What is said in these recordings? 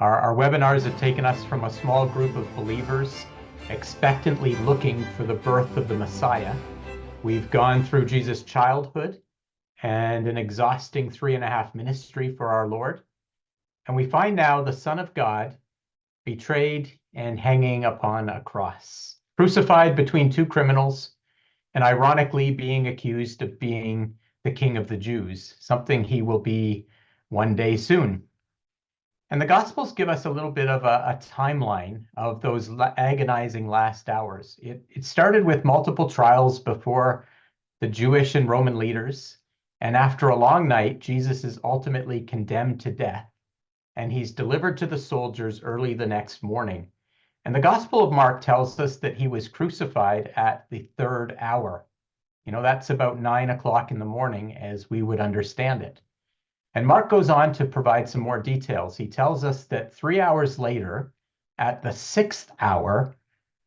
Our webinars have taken us from a small group of believers expectantly looking for the birth of the Messiah. We've gone through Jesus' childhood and an exhausting 3.5 ministry for our Lord. And we find now the Son of God betrayed and hanging upon a cross, crucified between two criminals, and ironically being accused of being the King of the Jews, something he will be one day soon. And the Gospels give us a little bit of a timeline of those agonizing last hours. It started with multiple trials before the Jewish and Roman leaders. And after a long night, Jesus is ultimately condemned to death, and he's delivered to the soldiers early the next morning. And the Gospel of Mark tells us that he was crucified at the third hour. That's about 9 o'clock in the morning as we would understand it. And Mark goes on to provide some more details. He tells us that 3 hours later, at the sixth hour,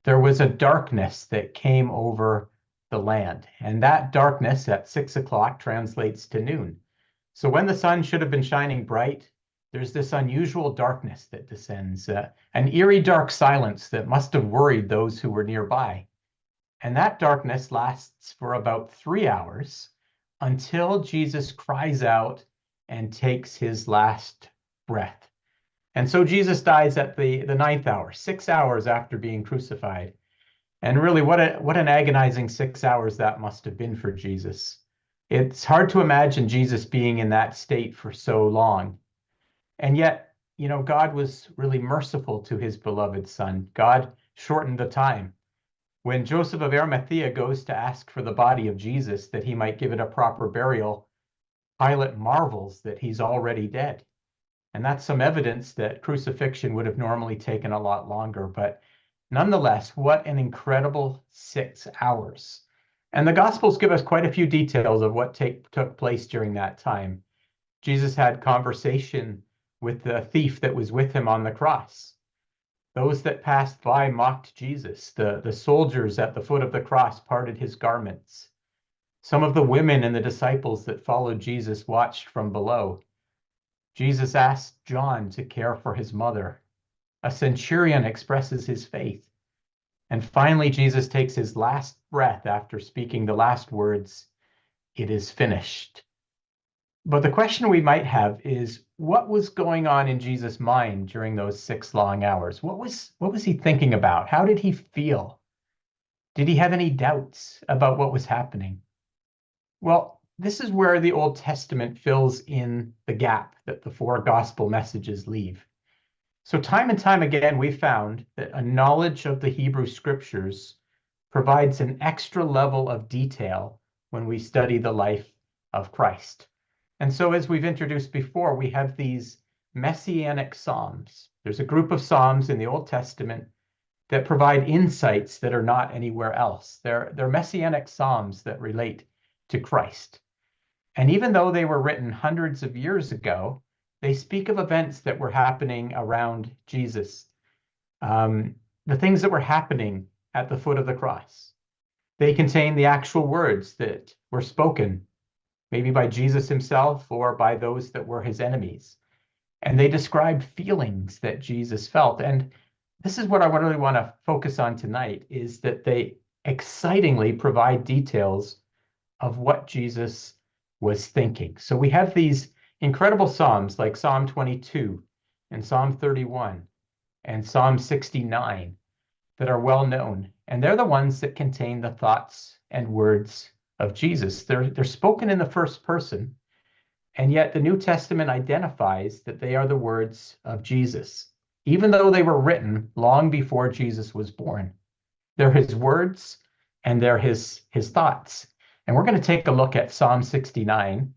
there was a darkness that came over the land. And that darkness at 6 o'clock translates to noon. So when the sun should have been shining bright, there's this unusual darkness that descends, an eerie dark silence that must have worried those who were nearby. And that darkness lasts for about 3 hours until Jesus cries out and takes his last breath. And so Jesus dies at the ninth hour, 6 hours after being crucified. And really, what an agonizing 6 hours that must have been for Jesus. It's hard to imagine Jesus being in that state for so long. And yet, God was really merciful to his beloved son. God shortened the time. When Joseph of Arimathea goes to ask for the body of Jesus that he might give it a proper burial, Pilate marvels that he's already dead. And that's some evidence that crucifixion would have normally taken a lot longer. But nonetheless, what an incredible 6 hours. And the Gospels give us quite a few details of what took place during that time. Jesus had conversation with the thief that was with him on the cross. Those that passed by mocked Jesus. The soldiers at the foot of the cross parted his garments. Some of the women and the disciples that followed Jesus watched from below. Jesus asked John to care for his mother. A centurion expresses his faith. And finally, Jesus takes his last breath after speaking the last words, "It is finished." But the question we might have is, what was going on in Jesus' mind during those 6 long hours? What was he thinking about? How did he feel? Did he have any doubts about what was happening? Well, this is where the Old Testament fills in the gap that the 4 gospel messages leave. So time and time again, we found that a knowledge of the Hebrew scriptures provides an extra level of detail when we study the life of Christ. And so as we've introduced before, we have these messianic psalms. There's a group of psalms in the Old Testament that provide insights that are not anywhere else. They're messianic psalms that relate to Christ. And even though they were written hundreds of years ago, they speak of events that were happening around Jesus, the things that were happening at the foot of the cross. They contain the actual words that were spoken, maybe by Jesus himself or by those that were his enemies. And they describe feelings that Jesus felt. And this is what I really want to focus on tonight, is that they excitingly provide details of what Jesus was thinking. So we have these incredible psalms like Psalm 22 and Psalm 31 and Psalm 69 that are well known. And they're the ones that contain the thoughts and words of Jesus. They're spoken in the first person, and yet the New Testament identifies that they are the words of Jesus, even though they were written long before Jesus was born. They're his words and they're his thoughts. And we're going to take a look at Psalm 69,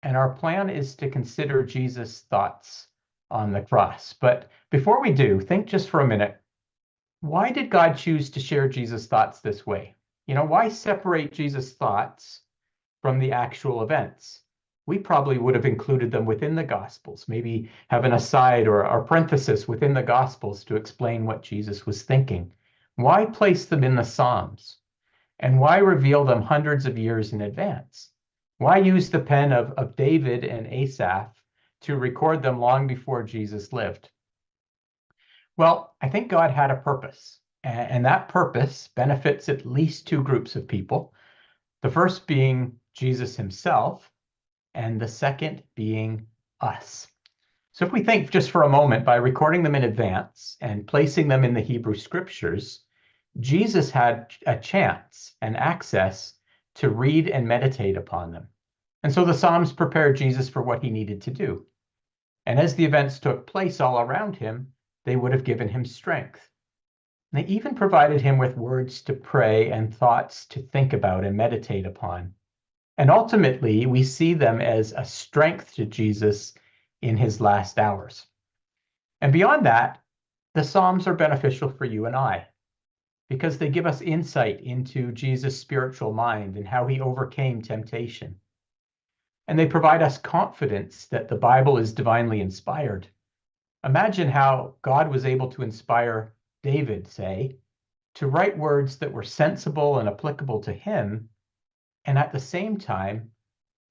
and our plan is to consider Jesus' thoughts on the cross. But before we do, think just for a minute, why did God choose to share Jesus' thoughts this way? Why separate Jesus' thoughts from the actual events? We probably would have included them within the Gospels, maybe have an aside or a parenthesis within the Gospels to explain what Jesus was thinking. Why place them in the Psalms? And why reveal them hundreds of years in advance? Why use the pen of David and Asaph to record them long before Jesus lived? Well, I think God had a purpose, and that purpose benefits at least two groups of people. The first being Jesus himself, and the second being us. So if we think just for a moment, by recording them in advance and placing them in the Hebrew scriptures, Jesus had a chance and access to read and meditate upon them. And so the Psalms prepared Jesus for what he needed to do. And as the events took place all around him, they would have given him strength. And they even provided him with words to pray and thoughts to think about and meditate upon. And ultimately, we see them as a strength to Jesus in his last hours. And beyond that, the Psalms are beneficial for you and I because they give us insight into Jesus' spiritual mind and how he overcame temptation. And they provide us confidence that the Bible is divinely inspired. Imagine how God was able to inspire David, say, to write words that were sensible and applicable to him, and at the same time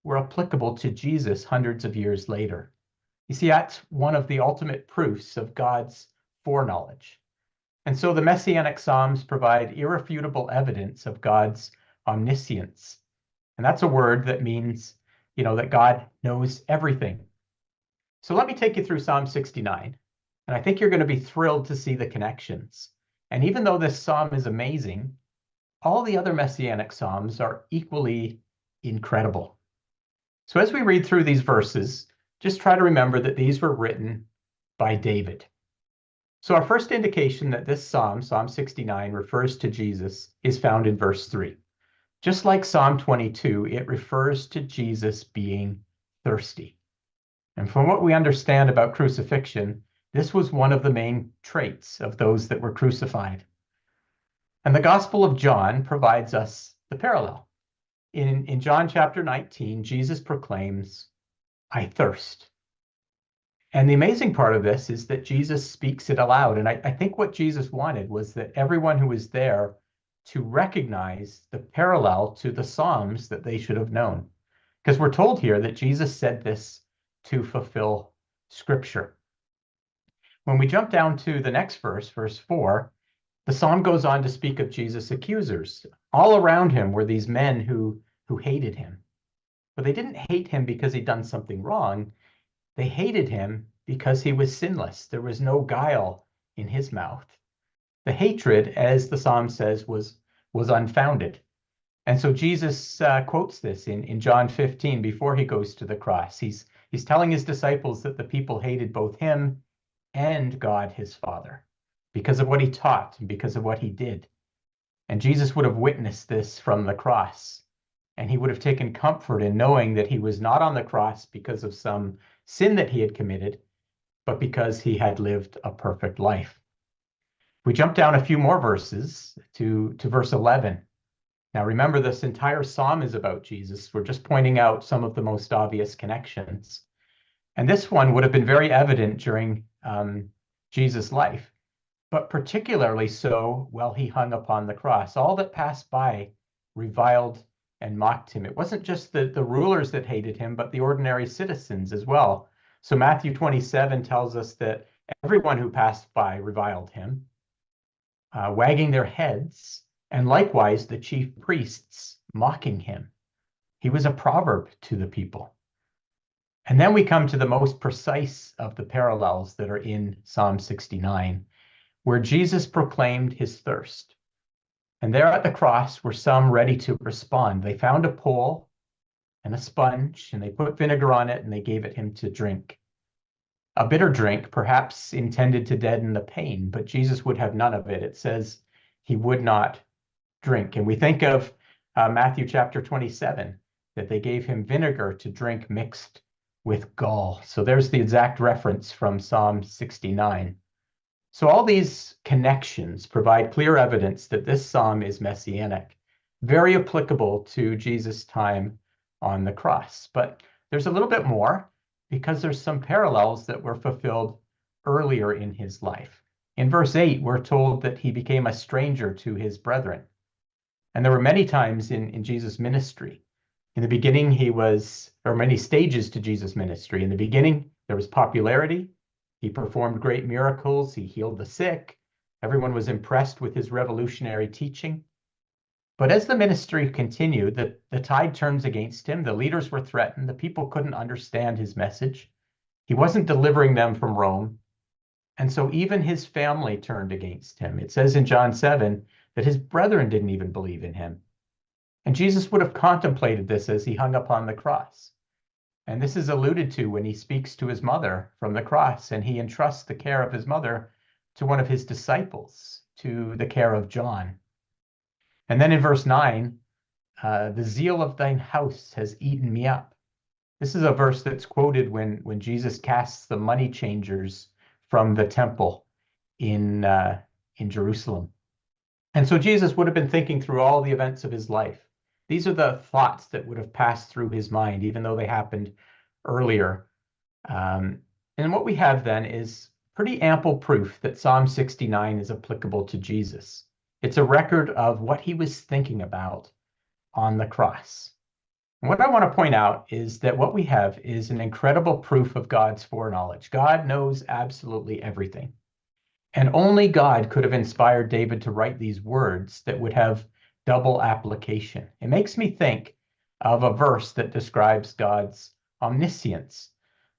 were applicable to Jesus hundreds of years later. You see, that's one of the ultimate proofs of God's foreknowledge. And so the Messianic Psalms provide irrefutable evidence of God's omniscience. And that's a word that means, that God knows everything. So let me take you through Psalm 69. And I think you're going to be thrilled to see the connections. And even though this psalm is amazing, all the other Messianic Psalms are equally incredible. So as we read through these verses, just try to remember that these were written by David. So our first indication that this psalm, Psalm 69, refers to Jesus is found in verse 3. Just like Psalm 22, it refers to Jesus being thirsty. And from what we understand about crucifixion, this was one of the main traits of those that were crucified. And the Gospel of John provides us the parallel. In John chapter 19, Jesus proclaims, "I thirst." And the amazing part of this is that Jesus speaks it aloud. And I think what Jesus wanted was that everyone who was there to recognize the parallel to the Psalms that they should have known. Because we're told here that Jesus said this to fulfill Scripture. When we jump down to the next verse, verse 4, the psalm goes on to speak of Jesus' accusers. All around him were these men who hated him. But they didn't hate him because he'd done something wrong. They hated him because he was sinless. There was no guile in his mouth. The hatred, as the psalm says, was unfounded. And so Jesus quotes this in John 15 before he goes to the cross. He's telling his disciples that the people hated both him and God, his Father, because of what he taught and because of what he did. And Jesus would have witnessed this from the cross. And he would have taken comfort in knowing that he was not on the cross because of some sin that he had committed, but because he had lived a perfect life. We jump down a few more verses to verse 11. Now remember, this entire psalm is about Jesus. We're just pointing out some of the most obvious connections. And this one would have been very evident during Jesus' life, but particularly so while he hung upon the cross. All that passed by reviled and mocked him. It wasn't just the rulers that hated him, but the ordinary citizens as well. So Matthew 27 tells us that everyone who passed by reviled him, wagging their heads, and likewise the chief priests mocking him. He was a proverb to the people. And then we come to the most precise of the parallels that are in Psalm 69, where Jesus proclaimed his thirst. And there at the cross were some ready to respond. They found a pole and a sponge, and they put vinegar on it, and they gave it him to drink. A bitter drink, perhaps intended to deaden the pain, but Jesus would have none of it. It says he would not drink. And we think of Matthew chapter 27, that they gave him vinegar to drink mixed with gall. So there's the exact reference from Psalm 69. So all these connections provide clear evidence that this psalm is messianic, very applicable to Jesus' time on the cross. But there's a little bit more because there's some parallels that were fulfilled earlier in his life. In verse 8, we're told that he became a stranger to his brethren. And there were many times in Jesus' ministry. In the beginning, there were many stages to Jesus' ministry. In the beginning, there was popularity. He performed great miracles. He healed the sick. Everyone was impressed with his revolutionary teaching. But as the ministry continued, the tide turns against him. The leaders were threatened. The people couldn't understand his message. He wasn't delivering them from Rome. And so even his family turned against him. It says in John 7 that his brethren didn't even believe in him. And Jesus would have contemplated this as he hung upon the cross. And this is alluded to when he speaks to his mother from the cross, and he entrusts the care of his mother to one of his disciples, to the care of John. And then in verse 9, the zeal of thine house has eaten me up. This is a verse that's quoted when Jesus casts the money changers from the temple in Jerusalem. And so Jesus would have been thinking through all the events of his life. These are the thoughts that would have passed through his mind, even though they happened earlier. And what we have then is pretty ample proof that Psalm 69 is applicable to Jesus. It's a record of what he was thinking about on the cross. And what I want to point out is that what we have is an incredible proof of God's foreknowledge. God knows absolutely everything. And only God could have inspired David to write these words that would have double application. It makes me think of a verse that describes God's omniscience.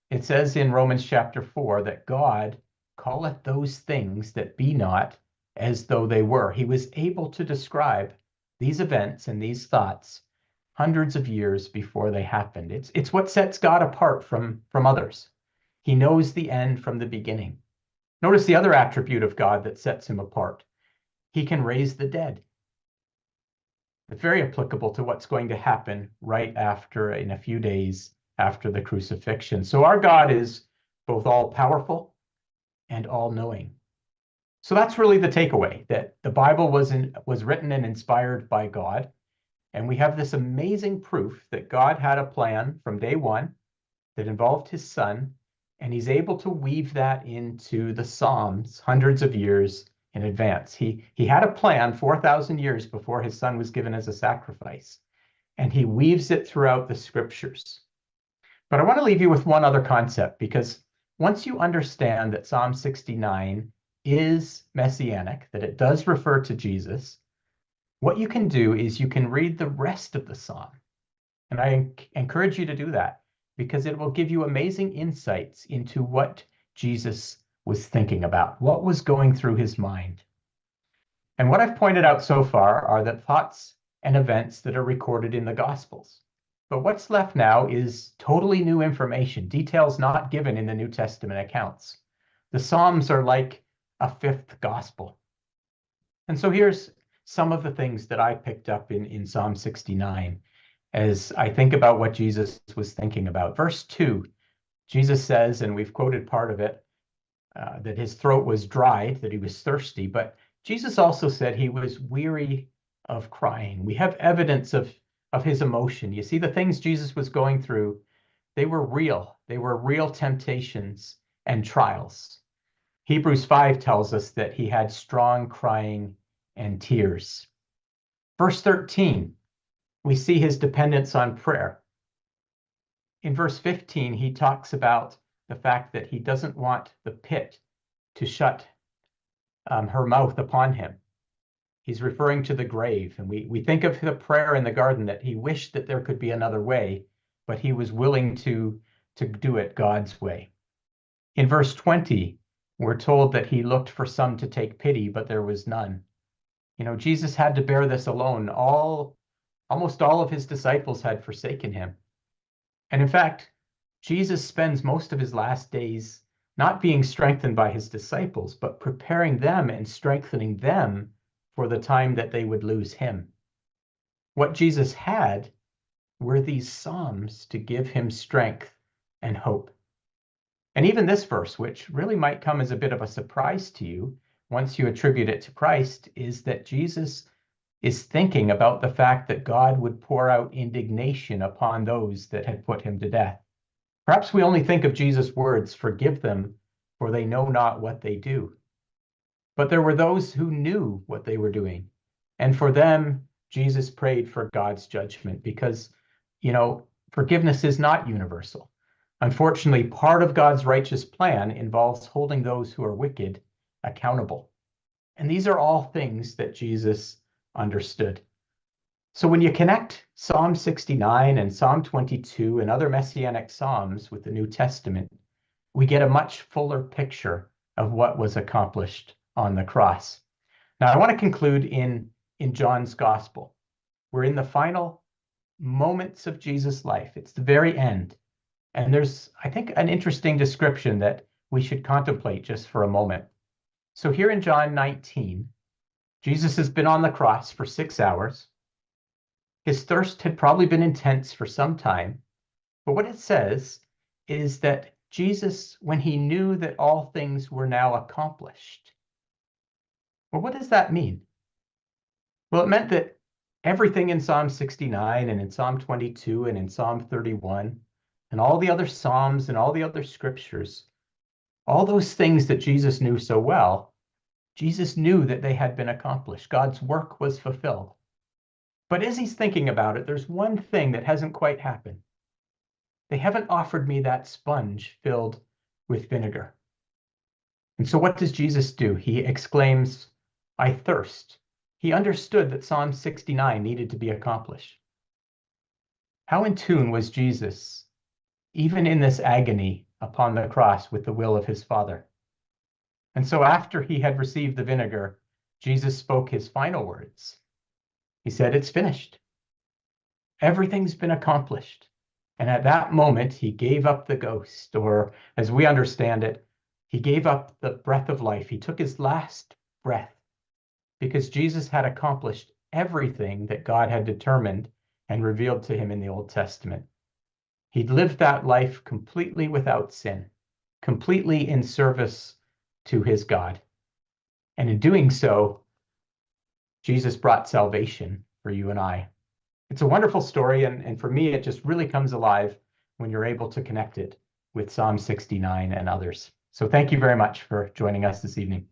It says in Romans chapter 4 that God calleth those things that be not as though they were. He was able to describe these events and these thoughts hundreds of years before they happened. It's what sets God apart from others. He knows the end from the beginning. Notice the other attribute of God that sets him apart. He can raise the dead. It's very applicable to what's going to happen right after, in a few days after the crucifixion. So our God is both all-powerful and all-knowing. So that's really the takeaway, that the Bible was written and inspired by God. And we have this amazing proof that God had a plan from day one that involved his son, and he's able to weave that into the Psalms hundreds of years in advance. He had a plan 4,000 years before his son was given as a sacrifice, and he weaves it throughout the scriptures. But I want to leave you with one other concept, because once you understand that Psalm 69 is messianic, that it does refer to Jesus, what you can do is you can read the rest of the psalm. And I encourage you to do that, because it will give you amazing insights into what Jesus was thinking about, what was going through his mind. And what I've pointed out so far are the thoughts and events that are recorded in the Gospels. But what's left now is totally new information, details not given in the New Testament accounts. The Psalms are like a fifth gospel. And so here's some of the things that I picked up in Psalm 69 as I think about what Jesus was thinking about. Verse 2, Jesus says, and we've quoted part of it, that his throat was dried, that he was thirsty, but Jesus also said he was weary of crying. We have evidence of his emotion. You see, the things Jesus was going through, they were real. They were real temptations and trials. Hebrews 5 tells us that he had strong crying and tears. Verse 13, we see his dependence on prayer. In verse 15, he talks about the fact that he doesn't want the pit to shut her mouth upon him. He's referring to the grave. And we think of the prayer in the garden that he wished that there could be another way, but he was willing to do it God's way. In verse 20, we're told that he looked for some to take pity, but there was none. You know, Jesus had to bear this alone. Almost all of his disciples had forsaken him. And in fact, Jesus spends most of his last days not being strengthened by his disciples, but preparing them and strengthening them for the time that they would lose him. What Jesus had were these Psalms to give him strength and hope. And even this verse, which really might come as a bit of a surprise to you once you attribute it to Christ, is that Jesus is thinking about the fact that God would pour out indignation upon those that had put him to death. Perhaps we only think of Jesus' words, "Forgive them, for they know not what they do." But there were those who knew what they were doing. And for them, Jesus prayed for God's judgment because, you know, forgiveness is not universal. Unfortunately, part of God's righteous plan involves holding those who are wicked accountable. And these are all things that Jesus understood. So when you connect Psalm 69 and Psalm 22 and other messianic psalms with the New Testament, we get a much fuller picture of what was accomplished on the cross. Now, I want to conclude in John's Gospel. We're in the final moments of Jesus' life. It's the very end. And there's, I think, an interesting description that we should contemplate just for a moment. So here in John 19, Jesus has been on the cross for 6 hours. His thirst had probably been intense for some time. But what it says is that Jesus, when he knew that all things were now accomplished. Well, what does that mean? Well, it meant that everything in Psalm 69 and in Psalm 22 and in Psalm 31 and all the other Psalms and all the other scriptures, all those things that Jesus knew so well, Jesus knew that they had been accomplished. God's work was fulfilled. But as he's thinking about it, there's one thing that hasn't quite happened. They haven't offered me that sponge filled with vinegar. And so what does Jesus do? He exclaims, I thirst. He understood that Psalm 69 needed to be accomplished. How in tune was Jesus, even in this agony upon the cross, with the will of his Father? And so after he had received the vinegar, Jesus spoke his final words. He said, it's finished. Everything's been accomplished. And at that moment, he gave up the ghost, or as we understand it, he gave up the breath of life. He took his last breath because Jesus had accomplished everything that God had determined and revealed to him in the Old Testament. He'd lived that life completely without sin, completely in service to his God. And in doing so, Jesus brought salvation for you and I. It's a wonderful story, and for me, it just really comes alive when you're able to connect it with Psalm 69 and others. So thank you very much for joining us this evening.